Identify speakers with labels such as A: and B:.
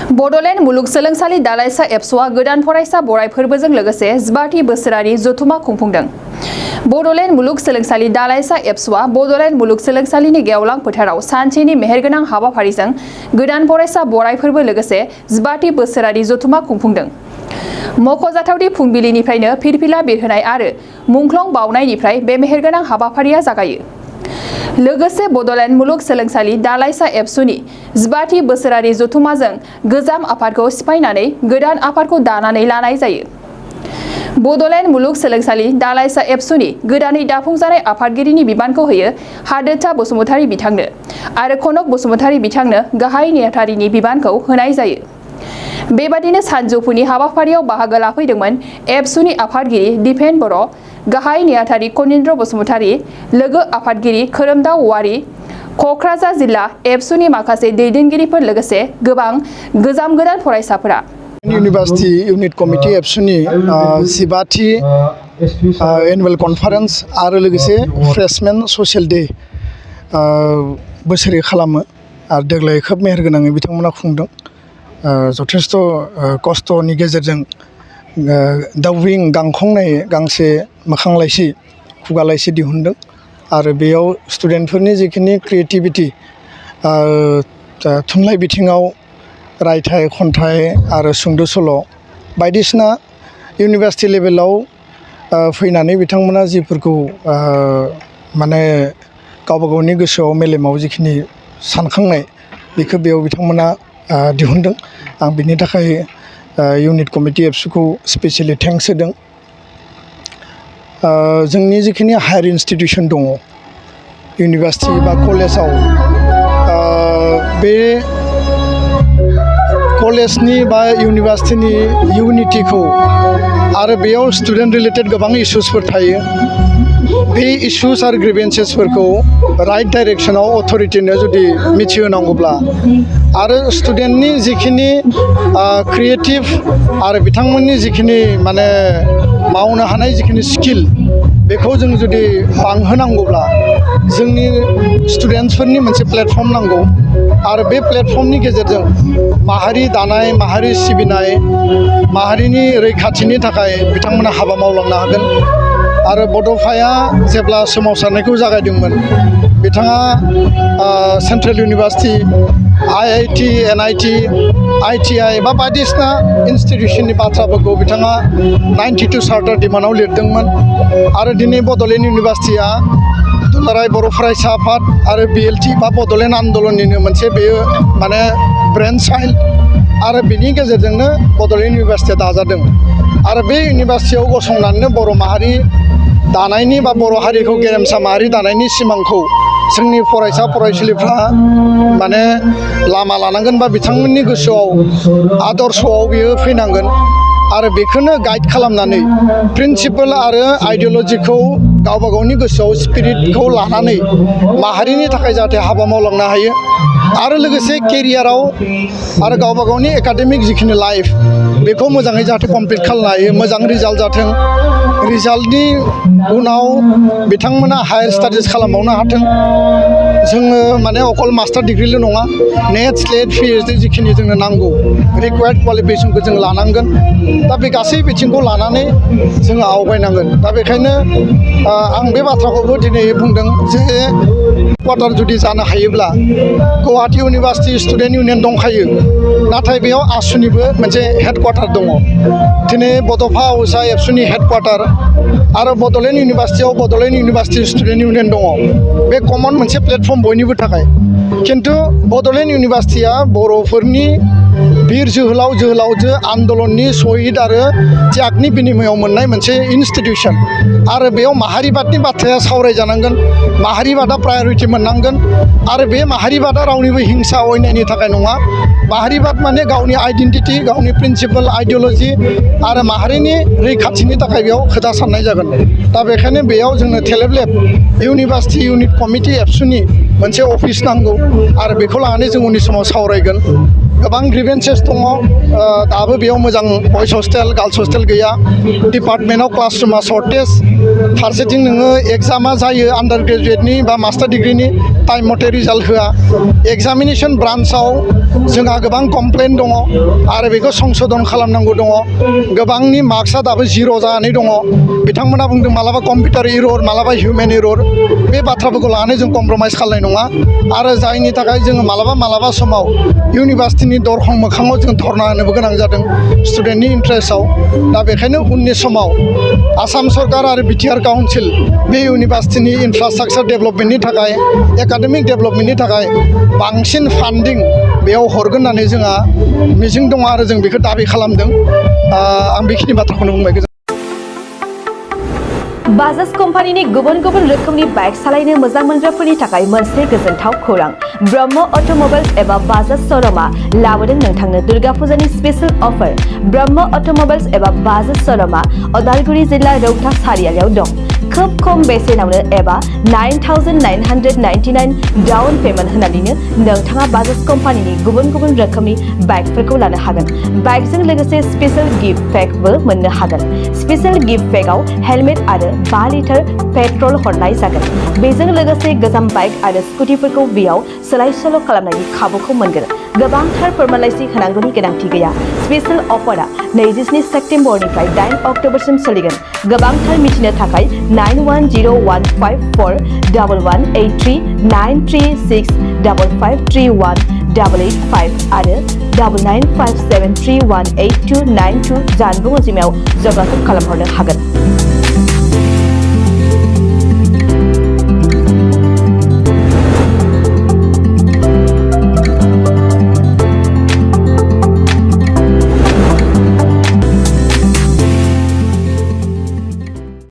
A: बड'ल मुलुगसोलोंसालि दालाइसा एबसुआ गोदान फरायसा बराय फोरबोजों लोगोसे 15थि बोसोरारि जथुमा खुंफुंदों। बड'ल मुलुगसोलोंसालि दालाइसा एबसुआ बड'ल मुलुगसोलोंसालिनि गेवलां फोथाराव सानसेनि मेहेरगोनां हाबाफारिजों गोदान फरायसा बराय फोरबो लोगोसे 15थि बोसोरारि जथुमा खुंफुंदों। मख'जाथावदि फुंबिलिनिफ्रायनो फिरफिला बिरहोनाय आरो मुंख्लं बावनायनिफ्राय बे मेहेरगोनां हाबाफारिया जागायो। लोगोसे बड'ल मुलुगसोलोंसालि दालाइसा एबसुनि 15थि बोसोरारि जथुमाजों गोजाम आफादखौ सिफायनानै गोदान आफादखौ दानानै लानाय जायो। बड'ल मुलुगसोलोंसालि दालाइसा एबसुनि गोदानै दाफुंजानाय आफादगिरिनि बिबानखौ होयो हादोरसा बसुमतारी बिथांनो आरो कनक बसुमतारी बिथांनो गाहाय नेहाथारिनि बिबानखौ होनाय जायो। बेबादिनो सानजौफुनि हाबाफारियाव बाहागो लाफैदोंमोन एबसुनि आफादगिरि दिपेन बर', गाहाय नेहाथारि कनिन्द्र बसुमतारी, लोगो आफादगिरि खोरोमदाव औवारी, क'क्राझार जिल्ला एबसुनि माखासे दैदेनगिरिफोर लोगोसे गोबां गोजाम गोदान फरायसाफोरा।
B: इउनिभार्सिटी इउनिट कमिटि एबसुनि 15थि एनुवेल कनफारेन्स आरो लोगोसे फ्रेशमेन ससियेल डे बोसोरै खालामो आरो देग्लाय खोब मेहेरगोनाङै बिथांमोना खुंदों। जथेस्थ' खस्थ'नि गेजेरजों दावरिं गांखंनाय गांसे मोखां लाइसि खुगा लाइसि दिहुनदों आरो बेयाव स्टुडेन्टफोरनि जिखिनि क्रिएटिभिटि थुनलाइ बिथिङाव रायथाइ खन्थाइ आरो सुंद' सल' बायदिसिना इउनिभार्सिटि लेभेलाव फैनानै बिथांमोना जिफोरखौ माने गावबा गावनि गोसोआव मेलेमाव जिखिनि सानखांनाय बेखौ बेयाव बिथांमोना दिहुनदों। आं बिनि थाखाय इउनिट कमिटि एबसुखौ स्पेसियेलि थेंक्स होदों। जोंनि जिखिनि हायार इन्सटिटिउसन दङ इउनिभार्सिटि बा कलेजाव बे कलेजनि बा इउनिभार्सिटिनि इउनिटिखौ आरो बेयाव स्टुडेन्ट रिलेटेड गोबां इस्युसफोर थायो। बे इस्युस आरो ग्रिभेन्सेसफोरखौ राइट डाइरेक्सनाव अथरिटिनो जुदि मिथिहोनांगौब्ला आरो स्टुडेन्टनि जिखिनि क्रिएटिभ आरो बिथांमोननि जिखिनि माने मावनो हानाय जिखिनि स्किल बेखौ जों जुदि बांहोनांगौब्ला जोंनि स्टुडेन्टसफोरनि मोनसे प्लेटफर्म नांगौ आरो बे प्लेटफर्मनि गेजेरजों माहारि दानाय, माहारि सिबिनाय, माहारिनि रैखाथिनि थाखाय बिथांमोना हाबा मावलांनो हागोन। आरो बड'फाया जेब्ला सोमावसारनायखौ जागायदोंमोन बिथाङा central university, IIT, NIT, ITI बा बायदिसिना इन्सटिटिउसननि बाथ्राफोरखौ बिथाङा 92 चार्टार डिमान्डआव लिरदोंमोन आरो दिनै बड'ल इउनिभार्सिटिया दुलाराय बर' फरायसा आफाद आरो BLT बा बड'लेण्ड आन्दलननिनो मोनसे बेयो माने ब्रेन चाइल्ड आरो बिनि गेजेरजोंनो बड'ल इउनिभार्सिटिया दाजादों आरो बे इउनिभार्सिटियाव गसंनानैनो बर' माहारि दानायनि बा बर' हारिखौ गेरेमसा माहारि दानायनि सिमांखौ जोंनि फरायसा फरायसुलिफ्रा माने लामा लानांगोन बा बिथांमोननि गोसोआव आदर्शआव बियो फैनांगोन आरो बेखौनो गाइड खालामनानै प्रिन्सिपल आरो आइडिय'लजिखौ गावबा गावनि गोसोआव स्पिरिटखौ लानानै माहारिनि थाखाय जाहाथे हाबा मावलांनो हायो आरो लोगोसे केरियाराव आरो गावबा गावनि एकाडेमिक जिखिनि लाइफ बेखौ मोजाङै जाहाथे कमप्लिट खालामनो हायो, मोजां रिजाल्ट जाथों, रिजाल्टनि उनाव बिथांमोना हायार स्टाडिस खालामबावनो हाथों। जोङो माने अकल मास्टार डिग्रिल' नङा, नेट, स्लेट, PhD जिखिनि जोंनो नांगौ रिक्वायार्ड क्वालिफिकेसनखौ जों लानांगोन। दा बे गासै बिथिंखौ लानानै जोङो आवगायनांगोन। दा बेखायनो आं बे बाथ्राखौबो दिनै बुंदों जे क्वार्टार जुदि जानो हायोब्ला गुवाहाटी इउनिभार्सिटि स्टुडेन्ट इउनियन दंखायो, नाथाय बेयाव आसुनिबो मोनसे हेड क्वार्टार दङ। दिनै बड'फा हाउसआ एबसुनि हेड क्वार्टार आरो बड'लेण्ड इउनिभार्सिटियाव बड'लेण्ड इउनिभार्सिटि स्टुडेन्ट इउनियन दङ। बे कमन मोनसे प्लेटफर्म बयनिबो थाखाय। खिन्थु बड'लेण्ड इउनिभार्सिटिया बर'फोरनि बिर जोहोलाव जोहोलावजो आन्दलननि शहीद आरो त्यागनि बिनिमयआव मोननाय मोनसे इन्सटिटिउसन आरो बेयाव माहारिबादनि बाथ्राया सावरायजानांगोन, माहारिबादा प्रायरिटि मोननांगोन आरो बे माहारिबादा रावनिबो हिंसा अयनायनि थाखाय नङा। माहारिबाद माने गावनि आइडेन्टिटि, गावनि प्रिन्सिपल, आइडिय'लजि आरो माहारिनि रैखाथिनि थाखाय बेयाव खोथा साननाय जागोन। दा बेखायनो बेयाव जोंनो थेलेबलेब इउनिभार्सिटि इउनिट कमिटि एबसुनि मोनसे अफिस नांगौ आरो बेखौ लानानै जों उननि समाव सावरायगोन। गोबां ग्रिभेन्सेस दङ दाबो बेयाव मोजां बयस हस्टेल गार्ल्स हस्टेल गैया डिपार्टमेन्टआव क्लासरुमा सर्टेज फारसेथिं नोङो एग्जामा जायो आन्डार ग्रेजुवेटनि बा मास्टार डिग्रिनि टाइम मथे रिजाल्ट होआ एग्जामिनेसन ब्रान्चआव जोंहा गोबां कमप्लेन दङ आरो बेखौ संशोधन खालामनांगौ दङ गोबांनि मार्क्सआ दाबो जिर' जानानै दङ बिथांमोना बुंदों मालाबा कम्पिउटार इरर मालाबा हिउमेन इरर बे बाथ्राफोरखौ लानानै जों कमप्रमाइज खालामनाय नङा आरो जायनि थाखाय जोङो मालाबा समाव इउनिभार्सिटिनि दरखं मोखाङाव जों धरना होनोबो गोनां जादों स्टुडेन्टनि इन्ट्रेस्टआव दा बेखायनो उननि समाव आसाम सरकार आरो बिटिआर काउन्सिल बे इउनिभार्सिटिनि इनफ्रास्ट्राक्चार डेभेलपमेन्टनि थाखाय एकाडेमिक डेभेलपमेन्टनि थाखाय बांसिन फान्डिं बेयाव हरगोन होननानै जोंहा मिजिं दङ आरो जों बेखौ दाबि खालामदों आं बेखिनि बाथ्राखौनो बुंबाय
C: बाजाज कम्पानीनि गुबुन गुबुन रोखोमनि बाइक सालायनो मोजां मोनग्राफोरनि थाखाय मोनसे गोजोनथाव खौरां ब्रह्म अट'मबाइल्स एबा बाजाज श'रुमआ लाबोदों नोंथांनो दुर्गा फुजानि स्पेशल अफार ब्रह्म अट'मबाइल्स एबा बाजाज श'रुमआ उदालगुरि जिल्ला रौता सारियालियाव दं खोब खम बेसेनावनो एबा 9,999 डाउन पेमेन्ट होनानैनो नोंथाङा बाजाज कम्पानीनि गुबुन गुबुन रोखोमनि बाइकफोरखौ लानो हागोन बाइकजों लोगोसे स्पेशल गिफ्ट पेकबो मोननो हागोन स्पेशल गिफ्ट पेकआव हेलमेट आरो 5 लिटार पेट्रल हरनाय जागोन बेजों लोगोसे गोजाम बाइक आरो स्कुटिफोरखौ बेयाव सोलाय सोल' खालामनायनि खाबुखौ मोनगोन गोबांथार फोरमानलाइसि होनांगौनि गोनांथि गैया स्पेशल अफारा 27 सेप्तेम्बरनिफ्राय 8 अक्ट'बरसिम सोलिगोन गोबांथार मिथिनो थाखाय 9101541183 936553185 आरो 9957318292 जानबुं अनजिमायाव जगाजग खालामहरनो हागोन